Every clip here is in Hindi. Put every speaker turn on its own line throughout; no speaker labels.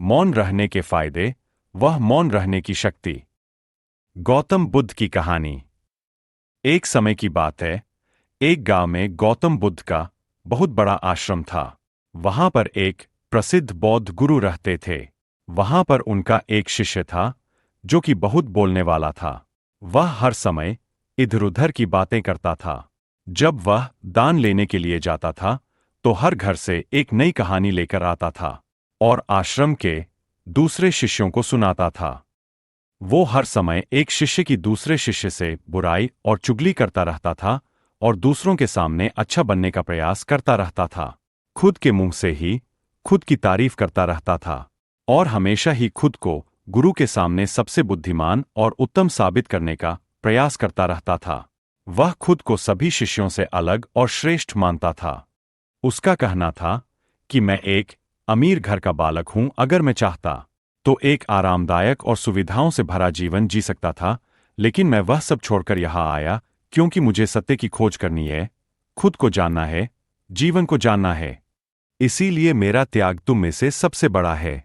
मौन रहने के फायदे, वह मौन रहने की शक्ति। गौतम बुद्ध की कहानी। एक समय की बात है, एक गांव में गौतम बुद्ध का बहुत बड़ा आश्रम था। वहां पर एक प्रसिद्ध बौद्ध गुरु रहते थे। वहां पर उनका एक शिष्य था जो कि बहुत बोलने वाला था। वह हर समय इधर-उधर की बातें करता था। जब वह दान लेने के लिए जाता था तो हर घर से एक नई कहानी लेकर आता था और आश्रम के दूसरे शिष्यों को सुनाता था। वो हर समय एक शिष्य की दूसरे शिष्य से बुराई और चुगली करता रहता था और दूसरों के सामने अच्छा बनने का प्रयास करता रहता था। खुद के मुंह से ही खुद की तारीफ करता रहता था और हमेशा ही खुद को गुरु के सामने सबसे बुद्धिमान और उत्तम साबित करने का प्रयास करता रहता था। वह खुद को सभी शिष्यों से अलग और श्रेष्ठ मानता था। उसका कहना था कि मैं एक अमीर घर का बालक हूं, अगर मैं चाहता तो एक आरामदायक और सुविधाओं से भरा जीवन जी सकता था, लेकिन मैं वह सब छोड़कर यहां आया क्योंकि मुझे सत्य की खोज करनी है, खुद को जानना है, जीवन को जानना है। इसीलिए मेरा त्याग तुम में से सबसे बड़ा है।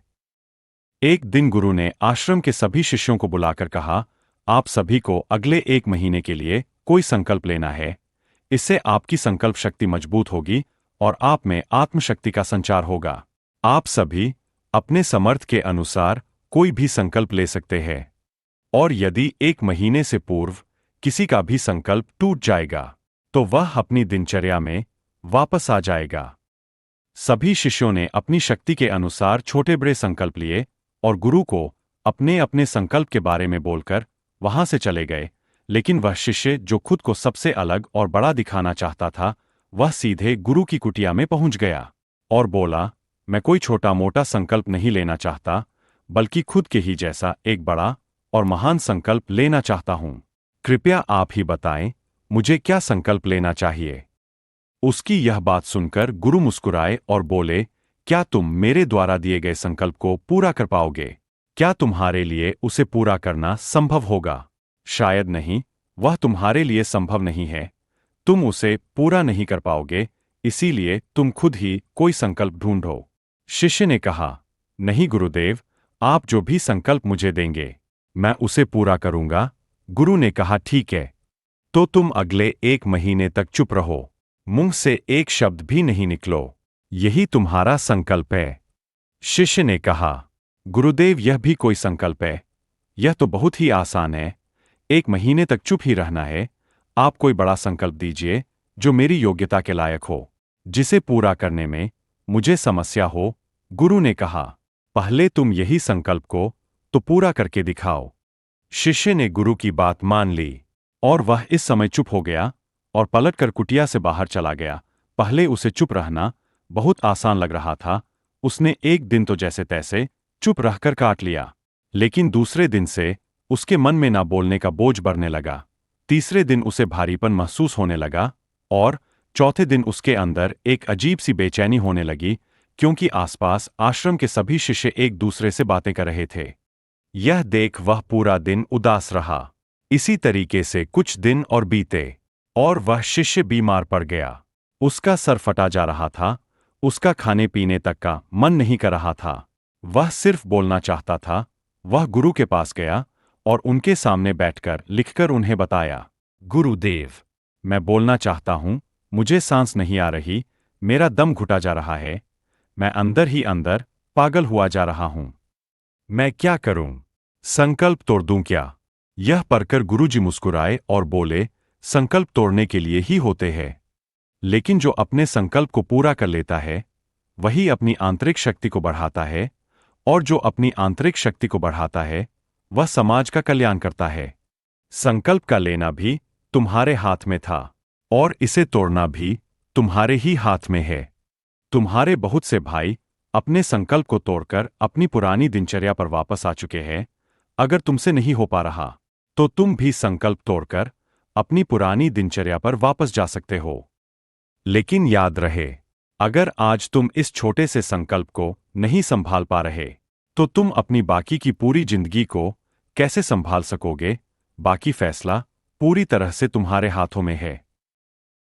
एक दिन गुरु ने आश्रम के सभी शिष्यों को बुलाकर कहा, आप सभी को अगले 1 महीने के लिए कोई संकल्प लेना है। इससे आपकी संकल्प शक्ति मजबूत होगी और आप में आत्मशक्ति का संचार होगा। आप सभी अपने समर्थ के अनुसार कोई भी संकल्प ले सकते हैं और यदि 1 महीने से पूर्व किसी का भी संकल्प टूट जाएगा तो वह अपनी दिनचर्या में वापस आ जाएगा। सभी शिष्यों ने अपनी शक्ति के अनुसार छोटे बड़े संकल्प लिए और गुरु को अपने अपने संकल्प के बारे में बोलकर वहां से चले गए। लेकिन वह शिष्य जो खुद को सबसे अलग और बड़ा दिखाना चाहता था, वह सीधे गुरु की कुटिया में पहुंच गया और बोला, मैं कोई छोटा मोटा संकल्प नहीं लेना चाहता, बल्कि खुद के ही जैसा एक बड़ा और महान संकल्प लेना चाहता हूं। कृपया आप ही बताएं, मुझे क्या संकल्प लेना चाहिए। उसकी यह बात सुनकर गुरु मुस्कुराए और बोले, क्या तुम मेरे द्वारा दिए गए संकल्प को पूरा कर पाओगे? क्या तुम्हारे लिए उसे पूरा करना संभव होगा? शायद नहीं, वह तुम्हारे लिए संभव नहीं है। तुम उसे पूरा नहीं कर पाओगे, इसीलिए तुम खुद ही कोई संकल्प ढूंढो। शिष्य ने कहा, नहीं गुरुदेव, आप जो भी संकल्प मुझे देंगे मैं उसे पूरा करूंगा। गुरु ने कहा, ठीक है, तो तुम अगले 1 महीने तक चुप रहो, मुंह से एक शब्द भी नहीं निकलो, यही तुम्हारा संकल्प है। शिष्य ने कहा, गुरुदेव, यह भी कोई संकल्प है? यह तो बहुत ही आसान है। 1 महीने तक चुप ही रहना है। आप कोई बड़ा संकल्प दीजिए जो मेरी योग्यता के लायक हो, जिसे पूरा करने में मुझे समस्या हो। गुरु ने कहा, पहले तुम यही संकल्प को तो पूरा करके दिखाओ। शिष्य ने गुरु की बात मान ली और वह इस समय चुप हो गया और पलटकर कुटिया से बाहर चला गया। पहले उसे चुप रहना बहुत आसान लग रहा था। उसने एक दिन तो जैसे तैसे चुप रहकर काट लिया, लेकिन दूसरे दिन से उसके मन में ना बोलने का बोझ बढ़ने लगा। तीसरे दिन उसे भारीपन महसूस होने लगा और चौथे दिन उसके अंदर एक अजीब सी बेचैनी होने लगी, क्योंकि आसपास आश्रम के सभी शिष्य एक दूसरे से बातें कर रहे थे। यह देख वह पूरा दिन उदास रहा। इसी तरीके से कुछ दिन और बीते और वह शिष्य बीमार पड़ गया। उसका सर फटा जा रहा था, उसका खाने पीने तक का मन नहीं कर रहा था, वह सिर्फ बोलना चाहता था। वह गुरु के पास गया और उनके सामने बैठकर लिखकर उन्हें बताया, गुरुदेव, मैं बोलना चाहता हूं, मुझे सांस नहीं आ रही, मेरा दम घुटा जा रहा है, मैं अंदर ही अंदर पागल हुआ जा रहा हूं। मैं क्या करूं? संकल्प तोड़ दूं क्या? यह पढ़कर गुरुजी मुस्कुराए और बोले, संकल्प तोड़ने के लिए ही होते हैं, लेकिन जो अपने संकल्प को पूरा कर लेता है वही अपनी आंतरिक शक्ति को बढ़ाता है, और जो अपनी आंतरिक शक्ति को बढ़ाता है वह समाज का कल्याण करता है। संकल्प का लेना भी तुम्हारे हाथ में था और इसे तोड़ना भी तुम्हारे ही हाथ में है। तुम्हारे बहुत से भाई अपने संकल्प को तोड़कर अपनी पुरानी दिनचर्या पर वापस आ चुके हैं। अगर तुमसे नहीं हो पा रहा तो तुम भी संकल्प तोड़कर अपनी पुरानी दिनचर्या पर वापस जा सकते हो। लेकिन याद रहे, अगर आज तुम इस छोटे से संकल्प को नहीं संभाल पा रहे तो तुम अपनी बाकी की पूरी जिंदगी को कैसे संभाल सकोगे? बाकी फैसला पूरी तरह से तुम्हारे हाथों में है।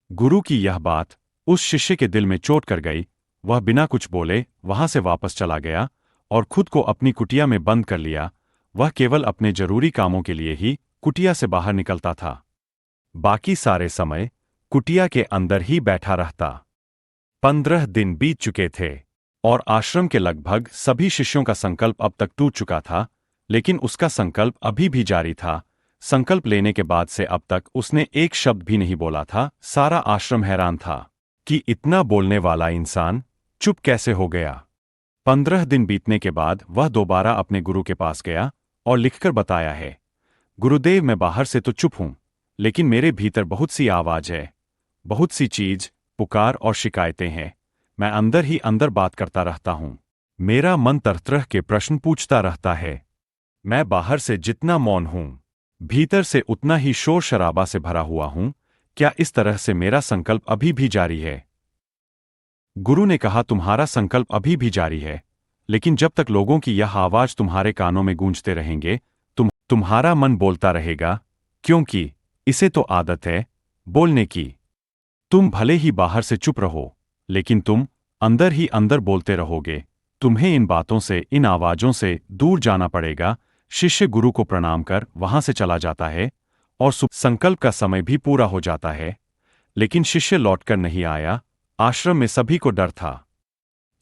गुरु की यह बात उस शिष्य के दिल में चोट कर गई। वह बिना कुछ बोले वहां से वापस चला गया और खुद को अपनी कुटिया में बंद कर लिया। वह केवल अपने जरूरी कामों के लिए ही कुटिया से बाहर निकलता था। बाकी सारे समय कुटिया के अंदर ही बैठा रहता। 15 दिन बीत चुके थे और आश्रम के लगभग सभी शिष्यों का संकल्प अब तक टूट चुका था, लेकिन उसका संकल्प अभी भी जारी था। संकल्प लेने के बाद से अब तक उसने एक शब्द भी नहीं बोला था। सारा आश्रम हैरान था कि इतना बोलने वाला इंसान चुप कैसे हो गया। 15 दिन बीतने के बाद वह दोबारा अपने गुरु के पास गया और लिखकर बताया है, गुरुदेव, मैं बाहर से तो चुप हूं, लेकिन मेरे भीतर बहुत सी आवाज है, बहुत सी चीज, पुकार और शिकायतें हैं। मैं अंदर ही अंदर बात करता रहता हूं। मेरा मन तरह तरह के प्रश्न पूछता रहता है। मैं बाहर से जितना मौन हूं, भीतर से उतना ही शोर शराबा से भरा हुआ हूं। क्या इस तरह से मेरा संकल्प अभी भी जारी है? गुरु ने कहा, तुम्हारा संकल्प अभी भी जारी है, लेकिन जब तक लोगों की यह आवाज तुम्हारे कानों में गूंजते रहेंगे, तुम्हारा मन बोलता रहेगा, क्योंकि इसे तो आदत है बोलने की। तुम भले ही बाहर से चुप रहो, लेकिन तुम अंदर ही अंदर बोलते रहोगे। तुम्हें इन बातों से, इन आवाजों से दूर जाना पड़ेगा। शिष्य गुरु को प्रणाम कर वहां से चला जाता है और संकल्प का समय भी पूरा हो जाता है, लेकिन शिष्य लौटकर नहीं आया। आश्रम में सभी को डर था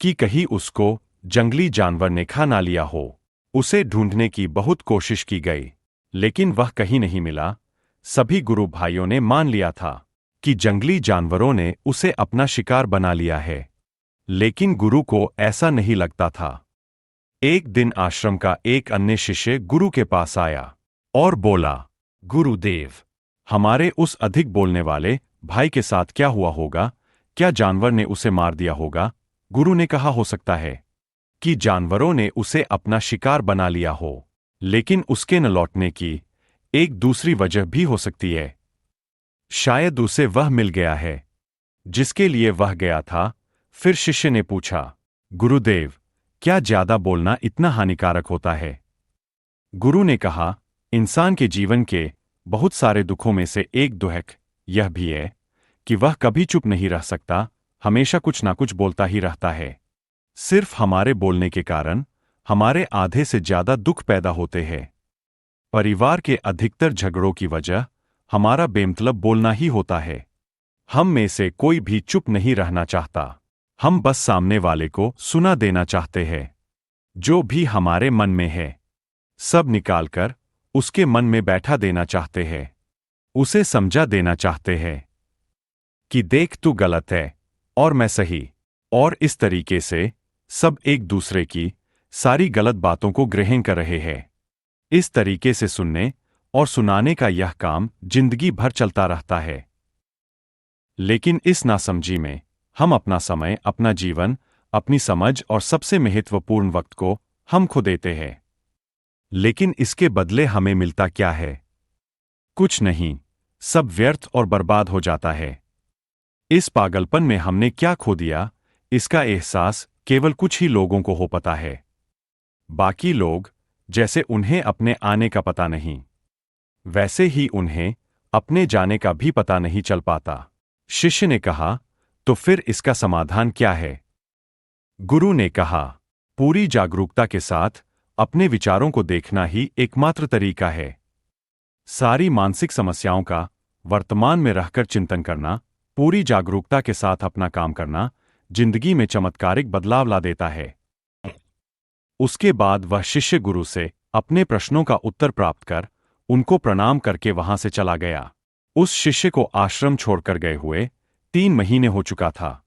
कि कहीं उसको जंगली जानवर ने खा ना लिया हो। उसे ढूंढने की बहुत कोशिश की गई, लेकिन वह कहीं नहीं मिला। सभी गुरु भाइयों ने मान लिया था कि जंगली जानवरों ने उसे अपना शिकार बना लिया है, लेकिन गुरु को ऐसा नहीं लगता था। एक दिन आश्रम का एक अन्य शिष्य गुरु के पास आया और बोला, गुरुदेव, हमारे उस अधिक बोलने वाले भाई के साथ क्या हुआ होगा? क्या जानवर ने उसे मार दिया होगा? गुरु ने कहा, हो सकता है कि जानवरों ने उसे अपना शिकार बना लिया हो, लेकिन उसके न लौटने की एक दूसरी वजह भी हो सकती है। शायद उसे वह मिल गया है जिसके लिए वह गया था। फिर शिष्य ने पूछा, गुरुदेव, क्या ज्यादा बोलना इतना हानिकारक होता है? गुरु ने कहा, इंसान के जीवन के बहुत सारे दुखों में से एक दुख यह भी है कि वह कभी चुप नहीं रह सकता, हमेशा कुछ ना कुछ बोलता ही रहता है। सिर्फ हमारे बोलने के कारण हमारे आधे से ज्यादा दुख पैदा होते हैं। परिवार के अधिकतर झगड़ों की वजह हमारा बेमतलब बोलना ही होता है। हम में से कोई भी चुप नहीं रहना चाहता। हम बस सामने वाले को सुना देना चाहते हैं। जो भी हमारे मन में है, सब निकालकर उसके मन में बैठा देना चाहते हैं। उसे समझा देना चाहते हैं कि देख, तू गलत है और मैं सही। और इस तरीके से सब एक दूसरे की सारी गलत बातों को ग्रहण कर रहे हैं। इस तरीके से सुनने और सुनाने का यह काम जिंदगी भर चलता रहता है। लेकिन इस नासमझी में हम अपना समय, अपना जीवन, अपनी समझ और सबसे महत्वपूर्ण वक्त को हम खो देते हैं। लेकिन इसके बदले हमें मिलता क्या है? कुछ नहीं, सब व्यर्थ और बर्बाद हो जाता है। इस पागलपन में हमने क्या खो दिया, इसका एहसास केवल कुछ ही लोगों को हो पता है। बाकी लोग जैसे उन्हें अपने आने का पता नहीं, वैसे ही उन्हें अपने जाने का भी पता नहीं चल पाता। शिष्य ने कहा, तो फिर इसका समाधान क्या है? गुरु ने कहा, पूरी जागरूकता के साथ अपने विचारों को देखना ही एकमात्र तरीका है। सारी मानसिक समस्याओं का वर्तमान में रहकर चिंतन करना, पूरी जागरूकता के साथ अपना काम करना जिंदगी में चमत्कारिक बदलाव ला देता है। उसके बाद वह शिष्य गुरु से अपने प्रश्नों का उत्तर प्राप्त कर उनको प्रणाम करके वहां से चला गया। उस शिष्य को आश्रम छोड़कर गए हुए 3 महीने हो चुका था,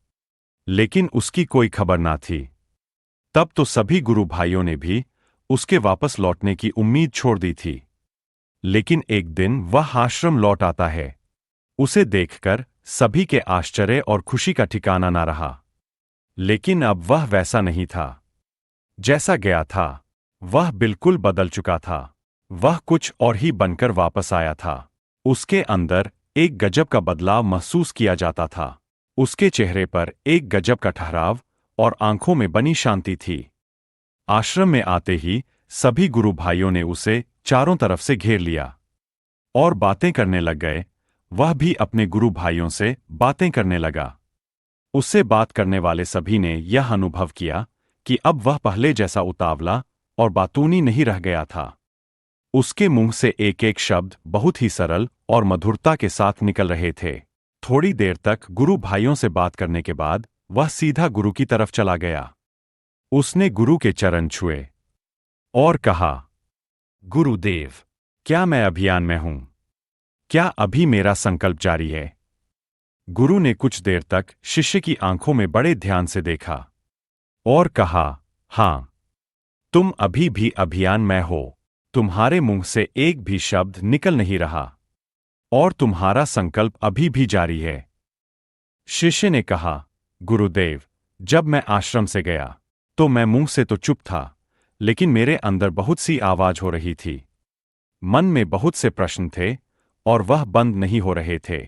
लेकिन उसकी कोई खबर ना थी। तब तो सभी गुरु भाइयों ने भी उसके वापस लौटने की उम्मीद छोड़ दी थी। लेकिन एक दिन वह आश्रम लौट आता है। उसे देखकर सभी के आश्चर्य और खुशी का ठिकाना ना रहा। लेकिन अब वह वैसा नहीं था जैसा गया था। वह बिल्कुल बदल चुका था। वह कुछ और ही बनकर वापस आया था। उसके अंदर एक गजब का बदलाव महसूस किया जाता था। उसके चेहरे पर एक गजब का ठहराव और आंखों में बनी शांति थी। आश्रम में आते ही सभी गुरु भाइयों ने उसे चारों तरफ से घेर लिया और बातें करने लग गए। वह भी अपने गुरु भाइयों से बातें करने लगा। उससे बात करने वाले सभी ने यह अनुभव किया कि अब वह पहले जैसा उतावला और बातूनी नहीं रह गया था। उसके मुंह से एक एक शब्द बहुत ही सरल और मधुरता के साथ निकल रहे थे। थोड़ी देर तक गुरु भाइयों से बात करने के बाद वह सीधा गुरु की तरफ चला गया। उसने गुरु के चरण छुए और कहा, गुरुदेव, क्या मैं अभियान में हूं? क्या अभी मेरा संकल्प जारी है? गुरु ने कुछ देर तक शिष्य की आंखों में बड़े ध्यान से देखा और कहा, हां, तुम अभी भी अभियान में हो। तुम्हारे मुंह से एक भी शब्द निकल नहीं रहा और तुम्हारा संकल्प अभी भी जारी है। शिष्य ने कहा, गुरुदेव, जब मैं आश्रम से गया तो मैं मुंह से तो चुप था, लेकिन मेरे अंदर बहुत सी आवाज हो रही थी। मन में बहुत से प्रश्न थे और वह बंद नहीं हो रहे थे।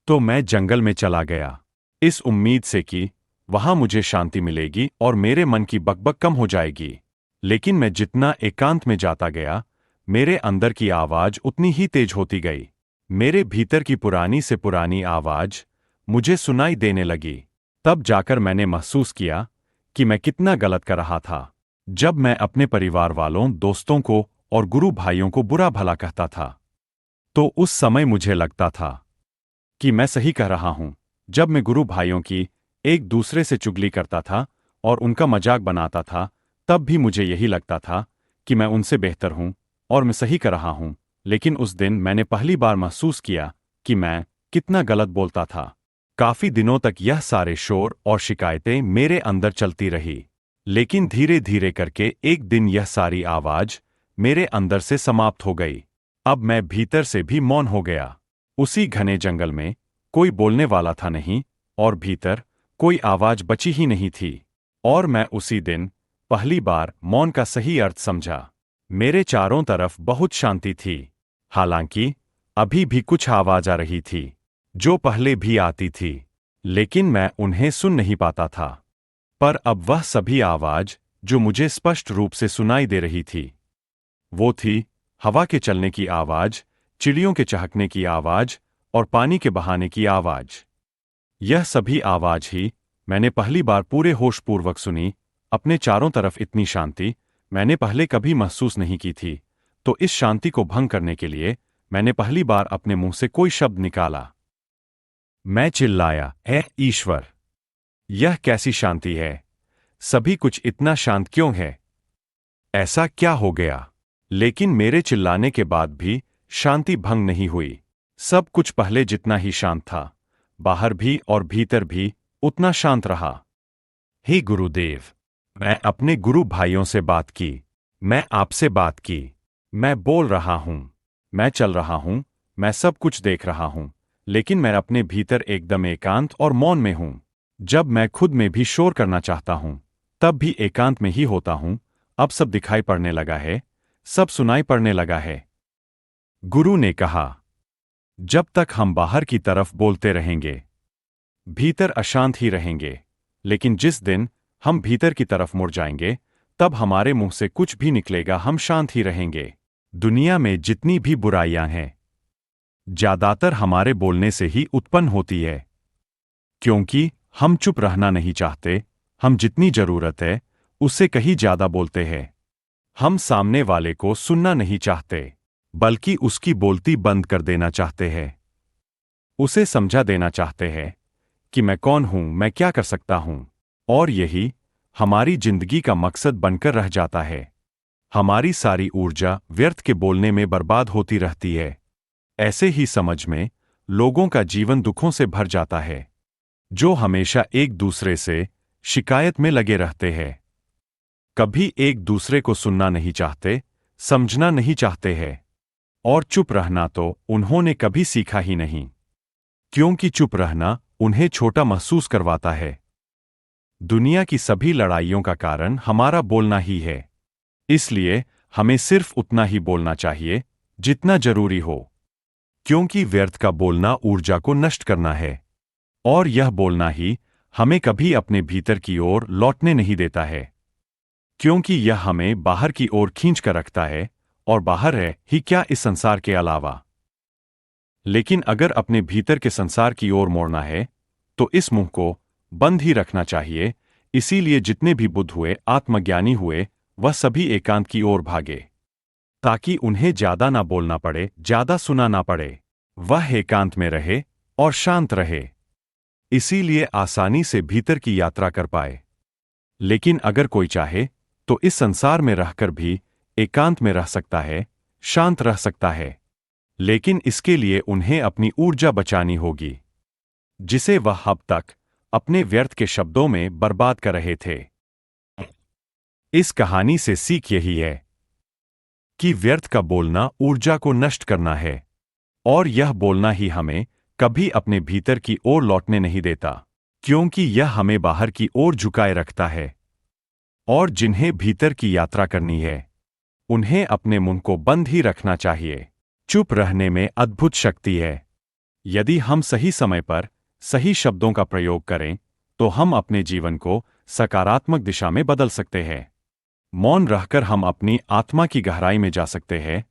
तो मैं जंगल में चला गया, इस उम्मीद से कि वहां मुझे शांति मिलेगी और मेरे मन की बकबक कम हो जाएगी। लेकिन मैं जितना एकांत में जाता गया, मेरे अंदर की आवाज उतनी ही तेज होती गई। मेरे भीतर की पुरानी से पुरानी आवाज मुझे सुनाई देने लगी। तब जाकर मैंने महसूस किया कि मैं कितना गलत कर रहा था। जब मैं अपने परिवार वालों, दोस्तों को और गुरु भाइयों को बुरा भला कहता था, तो उस समय मुझे लगता था कि मैं सही कह रहा हूं। जब मैं गुरु भाइयों की एक दूसरे से चुगली करता था और उनका मजाक बनाता था, तब भी मुझे यही लगता था कि मैं उनसे बेहतर हूं और मैं सही कर रहा हूं। लेकिन उस दिन मैंने पहली बार महसूस किया कि मैं कितना गलत बोलता था। काफी दिनों तक यह सारे शोर और शिकायतें मेरे अंदर चलती रही, लेकिन धीरे धीरे करके एक दिन यह सारी आवाज मेरे अंदर से समाप्त हो गई। अब मैं भीतर से भी मौन हो गया। उसी घने जंगल में कोई बोलने वाला था नहीं और भीतर कोई आवाज बची ही नहीं थी। और मैं उसी दिन पहली बार मौन का सही अर्थ समझा। मेरे चारों तरफ बहुत शांति थी। हालांकि अभी भी कुछ आवाज आ रही थी, जो पहले भी आती थी, लेकिन मैं उन्हें सुन नहीं पाता था। पर अब वह सभी आवाज जो मुझे स्पष्ट रूप से सुनाई दे रही थी, वो थी हवा के चलने की आवाज, चिड़ियों के चहकने की आवाज और पानी के बहाने की आवाज। यह सभी आवाज ही मैंने पहली बार पूरे होशपूर्वक सुनी। अपने चारों तरफ इतनी शांति मैंने पहले कभी महसूस नहीं की थी। तो इस शांति को भंग करने के लिए मैंने पहली बार अपने मुंह से कोई शब्द निकाला। मैं चिल्लाया, ऐ ईश्वर, यह कैसी शांति है? सभी कुछ इतना शांत क्यों है? ऐसा क्या हो गया? लेकिन मेरे चिल्लाने के बाद भी शांति भंग नहीं हुई। सब कुछ पहले जितना ही शांत था, बाहर भी और भीतर भी उतना शांत रहा। हे गुरुदेव, मैं अपने गुरु भाइयों से बात की, मैं आपसे बात की, मैं बोल रहा हूं, मैं चल रहा हूं, मैं सब कुछ देख रहा हूं, लेकिन मैं अपने भीतर एकदम एकांत और मौन में हूं। जब मैं खुद में भी शोर करना चाहता हूं, तब भी एकांत में ही होता हूं। अब सब दिखाई पड़ने लगा है, सब सुनाई पड़ने लगा है। गुरु ने कहा, जब तक हम बाहर की तरफ बोलते रहेंगे, भीतर अशांत ही रहेंगे। लेकिन जिस दिन हम भीतर की तरफ मुड़ जाएंगे, तब हमारे मुंह से कुछ भी निकलेगा, हम शांत ही रहेंगे। दुनिया में जितनी भी बुराइयां हैं, ज्यादातर हमारे बोलने से ही उत्पन्न होती है, क्योंकि हम चुप रहना नहीं चाहते। हम जितनी जरूरत है उससे कहीं ज्यादा बोलते हैं। हम सामने वाले को सुनना नहीं चाहते, बल्कि उसकी बोलती बंद कर देना चाहते हैं। उसे समझा देना चाहते हैं कि मैं कौन हूं, मैं क्या कर सकता हूं। और यही हमारी जिंदगी का मकसद बनकर रह जाता है। हमारी सारी ऊर्जा व्यर्थ के बोलने में बर्बाद होती रहती है। ऐसे ही समझ में लोगों का जीवन दुखों से भर जाता है, जो हमेशा एक दूसरे से शिकायत में लगे रहते हैं। कभी एक दूसरे को सुनना नहीं चाहते, समझना नहीं चाहते हैं। और चुप रहना तो उन्होंने कभी सीखा ही नहीं, क्योंकि चुप रहना उन्हें छोटा महसूस करवाता है। दुनिया की सभी लड़ाइयों का कारण हमारा बोलना ही है। इसलिए हमें सिर्फ उतना ही बोलना चाहिए जितना जरूरी हो, क्योंकि व्यर्थ का बोलना ऊर्जा को नष्ट करना है, और यह बोलना ही हमें कभी अपने भीतर की ओर लौटने नहीं देता है, क्योंकि यह हमें बाहर की ओर खींच कर रखता है, और बाहर है ही क्या इस संसार के अलावा। लेकिन अगर अपने भीतर के संसार की ओर मोड़ना है, तो इस मुंह को बंद ही रखना चाहिए। इसीलिए जितने भी बुद्ध हुए, आत्मज्ञानी हुए, वह सभी एकांत की ओर भागे, ताकि उन्हें ज्यादा ना बोलना पड़े, ज्यादा सुना ना पड़े। वह एकांत में रहे और शांत रहे, इसीलिए आसानी से भीतर की यात्रा कर पाए। लेकिन अगर कोई चाहे तो इस संसार में रहकर भी एकांत में रह सकता है, शांत रह सकता है, लेकिन इसके लिए उन्हें अपनी ऊर्जा बचानी होगी, जिसे वह अब तक अपने व्यर्थ के शब्दों में बर्बाद कर रहे थे। इस कहानी से सीख यही है कि व्यर्थ का बोलना ऊर्जा को नष्ट करना है, और यह बोलना ही हमें कभी अपने भीतर की ओर लौटने नहीं देता, क्योंकि यह हमें बाहर की ओर झुकाए रखता है। और जिन्हें भीतर की यात्रा करनी है, उन्हें अपने मुंह को बंद ही रखना चाहिए। चुप रहने में अद्भुत शक्ति है। यदि हम सही समय पर सही शब्दों का प्रयोग करें तो हम अपने जीवन को सकारात्मक दिशा में बदल सकते हैं। मौन रहकर हम अपनी आत्मा की गहराई में जा सकते हैं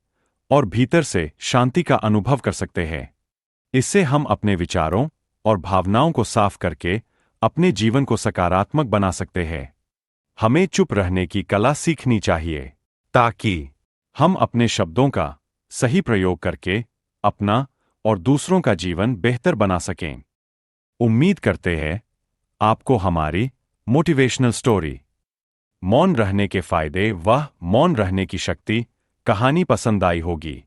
और भीतर से शांति का अनुभव कर सकते हैं। इससे हम अपने विचारों और भावनाओं को साफ करके अपने जीवन को सकारात्मक बना सकते हैं। हमें चुप रहने की कला सीखनी चाहिए, ताकि हम अपने शब्दों का सही प्रयोग करके अपना और दूसरों का जीवन बेहतर बना सकें। उम्मीद करते हैं आपको हमारी मोटिवेशनल स्टोरी मौन रहने के फायदे व मौन रहने की शक्ति कहानी पसंद आई होगी।